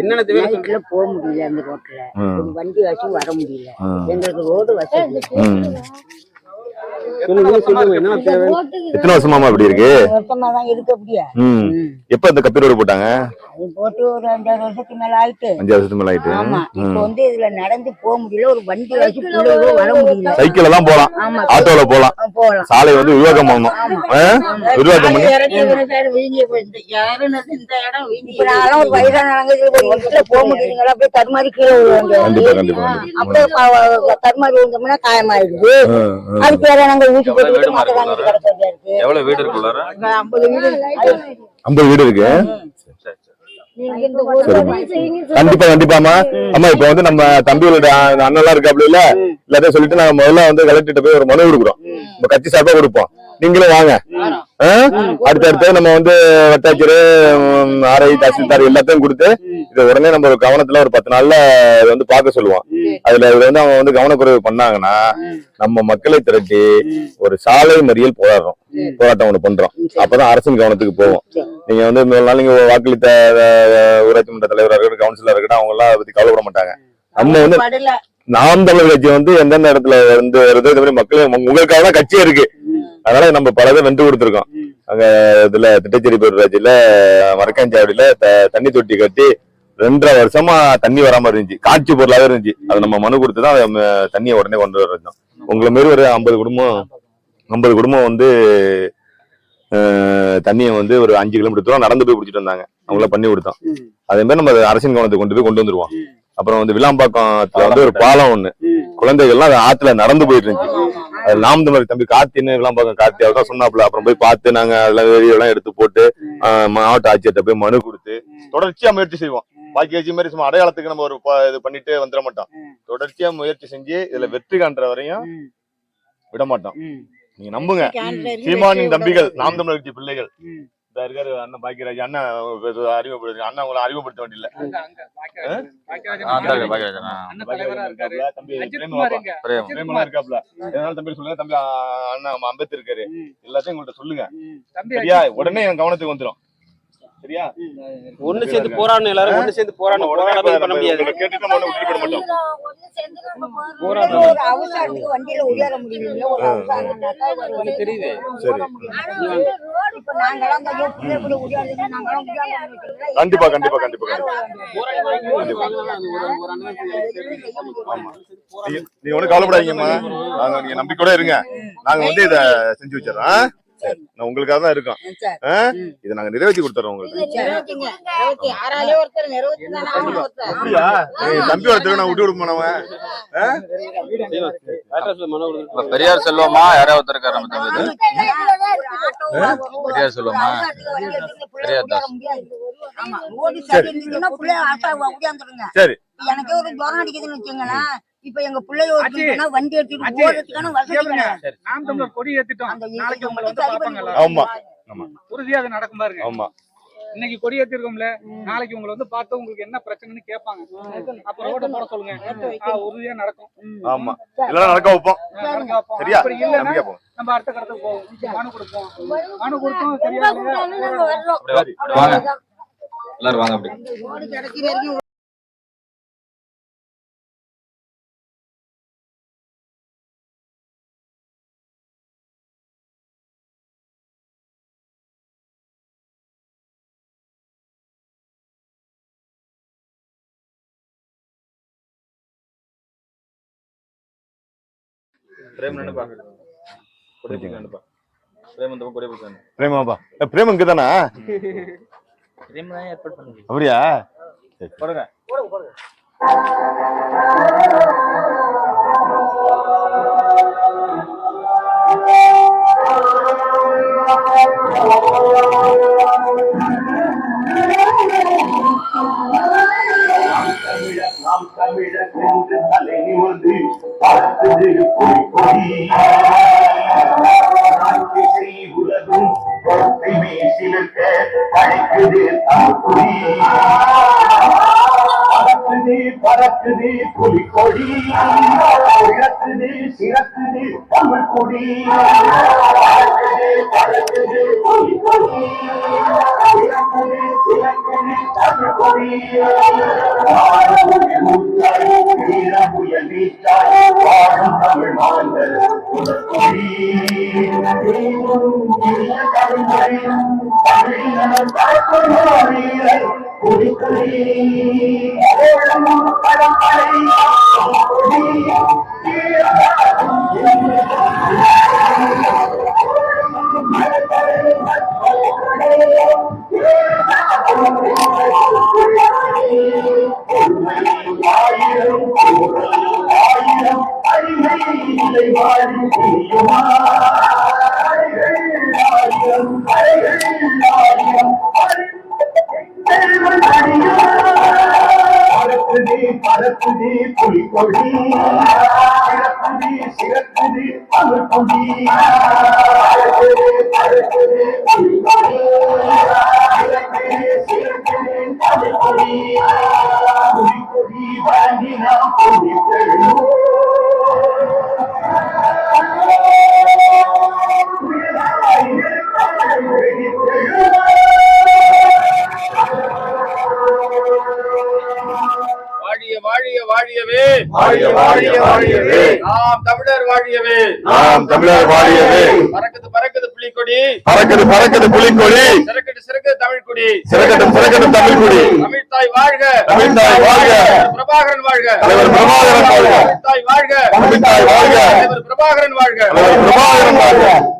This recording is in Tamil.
என்னென்ன நைட்ல போக முடியல அந்த ரோட்ல, ஒரு வண்டி வச்சு வர முடியல, எங்களுக்கு ரோடு வசதி. எத்தனை வருஷமாமா அப்படி இருக்கு? வருஷமாதான் இருக்கு அப்படியா. எப்ப இந்த கப்பி ரோடு போட்டாங்க? அது போட்டு ஒரு 5-6 வருஷத்துக்கு மேல ஆயிட்டு. 5 வருஷத்துக்கு மேல ஆயிட்டு. ஆமா, இப்ப வந்து இதுல நடந்து போக முடியல, ஒரு வண்டி வச்சு பிள்ளைகளும் வர முடியல. சைக்கிள் எல்லாம் போலாம், ஆட்டோல போலாம். சாலை வந்து விரிவாக்கம் பண்ணணும். விரிவாக்கம் பண்ணி ஒரு வயதானவங்க போக முடியுங்களா, அப்படியே தருமாறி கீழே விழுவாங்க. அப்படியே தருமாறி விழுந்தோம்னா காயமாயிடுது. அதுக்கு வேற நாங்க ஊசி போட்டு மாட்ட வாங்கிட்டு கிடக்கிறதா இருக்கு. எவ்வளவு வீடு இருக்கு? 50 வீடு. 50 வீடு இருக்கு. கண்டிப்பா கண்டிப்பாமா. அம்மா இப்ப வந்து நம்ம தம்பியோட அண்ணெல்லாம் இருக்காப்ல இல்ல, எல்லாத்தையும் சொல்லிட்டு நாங்க முதல்ல வந்து கலெக்டர்கிட்ட போய் ஒரு மனு கொடுக்குறோம். நம்ம கட்சி சார்பா கொடுப்போம், நீங்களும் வாங்க. அடுத்தடுத்து நம்ம வந்து வட்டாட்சியர், ஆர்ஐ, தாசில்தார் எல்லாத்தையும் கொடுத்து இதை உடனே நம்ம ஒரு கவனத்துல ஒரு 10 நாள்ல வந்து பார்க்க சொல்லுவோம். அதுல இது வந்து அவங்க வந்து கவனக்குறைவு பண்ணாங்கன்னா நம்ம மக்களை திரட்டி ஒரு சாலை மறியல் போராட்டம் ஒண்ணு பண்றோம். அப்பதான் அரசின் கவனத்துக்கு போவோம். நீங்க வந்து முதல் நாள் நீங்க வாக்களித்த ஊராட்சி மன்ற தலைவராக இருக்கட்டும், கவுன்சிலரா இருக்கட்டும், அவங்க எல்லாம் அதை பத்தி கவலைப்பட மாட்டாங்க. நம்ம வந்து நாம் தமிழர் கட்சி வந்து எந்தெந்த இடத்துல வந்து வருது, இந்த மாதிரி மக்கள் உங்களுக்காக தான் கட்சியே இருக்கு. அதனால நம்ம பலதை வென்று கொடுத்துருக்கோம். அங்க இதுல திட்டச்சேரி பேரூராட்சியில மரக்காஞ்சாவடியில தண்ணி தொட்டி கட்டி 2.5 வருஷமா தண்ணி வராம இருந்துச்சு, காட்சி பொருளாக இருந்துச்சு. அது நம்ம மனு கொடுத்துதான் தண்ணியை உடனே கொண்டு வரோம். உங்களை மாரி ஒரு 50 குடும்பம் வந்து தண்ணியை வந்து ஒரு 5 கிலோமீட்டர் தூரம் நடந்து போய் பிடிச்சிட்டு வந்தாங்க. அவங்கள பண்ணி கொடுத்தோம். அதே மாதிரி நம்ம அரசின் கவனத்தை கொண்டு வந்துருவோம். அப்புறம் வந்து விளாம்பாக்கத்துல வந்து ஒரு பாலம் ஒண்ணு, குழந்தைகள்லாம் அது ஆத்துல நடந்து போயிட்டு இருந்துச்சு. அது நாம் தமிழர் தம்பி கார்த்தின்னு விளாம்பாக்கம் கார்த்தி அவர்தான் சொன்னாப்புல. அப்புறம் போய் பார்த்து நாங்க அதெல்லாம் வெளியெல்லாம் எடுத்து போட்டு மாவட்ட ஆட்சியர்கிட்ட போய் மனு கொடுத்து தொடர்ச்சியா முயற்சி செய்வோம். பாக்கி கட்சி மாதிரி சும்மா அடையாளத்துக்கு நம்ம ஒரு இது பண்ணிட்டு வந்துட மாட்டோம். தொடர்ச்சியா முயற்சி செஞ்சு இதுல வெற்றி காண்ற வரையும் விட மாட்டோம். நீங்க நம்புங்க, சீமானின் தம்பிகள், நாம் தமிழர் கட்சி பிள்ளைகள் இருக்காரு அண்ணன் பாக்கியராஜ் அண்ணன் அறிமுகப்படுத்த. அண்ணன் உங்களை அறிமுகப்படுத்த வேண்டிய இருக்காப்ல. எதனால தம்பி சொல்லுங்க, தம்பி அண்ணன் அம்பேத்கர் இருக்காரு, எல்லாத்தையும் உங்கள்கிட்ட சொல்லுங்க. சரியா? உடனே என் கவனத்துக்கு வந்துடும். சரியா? ஒண்ணு சேர்ந்து போராடணும், எல்லாரும் ஒண்ணு சேர்ந்து போராடணும். பண்ண முடியாது, கேட்டுட்டு நம்ம விட்டு போட மாட்டோம். தெரியுது. கண்டிப்பா கண்டிப்பா கண்டிப்பா. நீங்க ஒண்ணு கவலைப்படாதீங்கம்மா, நாங்க நீங்க நம்பிக்கையோட இருங்க. நாங்க வந்து இத செஞ்சு வச்சிடறோம். உங்களுக்காக தான் இருக்கோம். இதை நாங்க நிறைவேற்றி கொடுத்துறோம் உங்களுக்கு. தம்பி ஒருத்தர் நான் விட்டு கொடுப்போம். பெரியார் செல்வமா யாராவது ஒருத்தர் இருக்காரு நம்ம தம்பி? பெரியார் செல்வமா? பெரியார் தாஸ். சரி, எனக்கே ஒரு ஜோரம் அடிக்குதுன்னு வச்சுங்களேன். இப்ப எங்க பிள்ளைங்க வண்டி எடுத்துட்டு போறதுக்கான வசதி நாம் தமிழர் கொடி ஏத்திட்டோம். நாளைக்கு உங்களை வந்து பாப்பாங்க. ஆமா உறுதியா அது நடக்கும் பாருங்க. ஆமா, இன்னைக்கு கொடி ஏத்திருக்கோம்ல, நாளைக்கு உங்களை வந்து பார்த்து உங்களுக்கு என்ன பிரச்சனைன்னு கேட்பாங்க. அப்ப ரோட போட சொல்லுங்க, உறுதியா நடக்கும். ஆமா, எல்லாம் நடக்க வைப்போம். சரியா? அப்படி இல்லைன்னா நம்ம அடுத்த கடத்துக்கு போவோம், மனு கொடுப்போம். மனு கொடுத்தோம் சரியா? எல்லாரும் வாங்க. அப்படி பிரேமாப்பா, பிரேம் இங்கதானா? அப்படியா? போடுங்க. நாம் தமிழர் என்று தலை நிமிர்ந்து பறக்குது கொடி. உலகும் பொறுத்தை மேசிலுக்க அழைக்குது தமிழ்கொடி. பறக்குது புலிக்கொடி, இறக்குது சிறக்குது தமிழ்கொடி. பறக்குது புலிக்கொடி, இறக்குது பறக்குது புலிக்கொடி சிறக்குது சிறக்குது தமிழ் கொடி பறக்குது புலிக்கொடி சிறக்குது சிறக்குது தமிழ் கொடி புலிக்கொடி வாங்கி நாம் புலித்தெழுவோம் வாழிய வாழிய வாழியவே வாழிய வாழிய வாழியவே நாம் தமிழர் வாழியவே நாம் தமிழர் வாழியவே பறக்குது பறக்குது புலிக்கொடி பறக்குது பறக்குது புலிக்கொடி சிறக்கட்டு சிறக்குது தமிழ் கொடி சிறக்கட்டும் சிறக்கட்டும் தமிழ் கொடி தமிழ் தாய் வாழ்க தமிழ் தாய் வாழ்க பிரபாகரன் வாழ்க தலைவர் பிரபாகரன் வாழ்க தமிழ் தாய் வாழ்க தமிழ் தாய் வாழ்க தலைவர் பிரபாகரன் வாழ்க தலைவர் பிரபாகரன் வாழ்க